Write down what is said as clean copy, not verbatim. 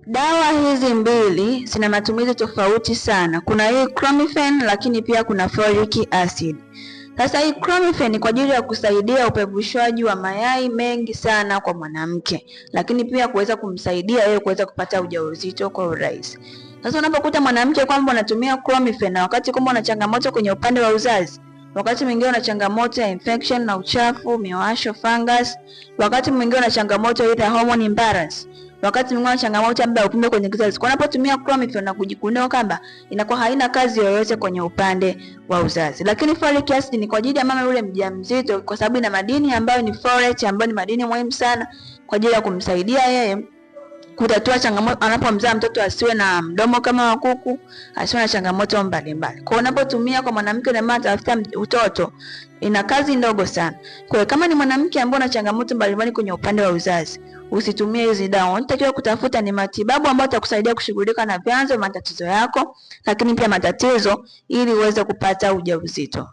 Dawa hizi mbili zina matumizi tofauti sana. Kuna hii Clomifen lakini pia kuna folic acid. Sasa hii Clomifen ni kwa ajili ya kusaidia upevushwaji wa mayai mengi sana kwa mwanamke, lakini pia kuweza kumsaidia yeye kuweza kupata ujauzito kwa urahisi. Sasa unapokuta mwanamke kwamba unatumia Clomifen na wakati kwamba una changamoto kwenye upande wa uzazi, wakati mwingine una changamoto ya infection na uchafu, miwasho, fungus, wakati mwingine una changamoto ya hormone imbalance, wakati mwingine changamoto labda upime kwenye kizazi. Kwa unapotumia Clomifen na kujikunia kwamba inakuwa haina kazi yoyote kwenye upande wa uzazi. Lakini folic acid ni kwa ajili ya mama yule mjamzito, kwa sababu ina madini ambayo ni folate, ambayo ni madini muhimu sana kwa ajili ya kumsaidia yeye kutatua changamoto anapomzaa mtoto, asiwe na mdomo kama wa kuku, asiwe na changamoto mbalimbali. Kwa unapotumia kwa mwanamke na mama tafuta utoto, ina kazi ndogo sana. Kwa hiyo kama ni mwanamke ambaye ana changamoto mbalimbali kwenye upande wa uzazi, usitumie hizi dawa. Unatakiwa kutafuta ni matibabu ambayo yatakusaidia kushughulika na vyanzo matatizo yako, lakini pia matatizo ili uweze kupata ujauzito.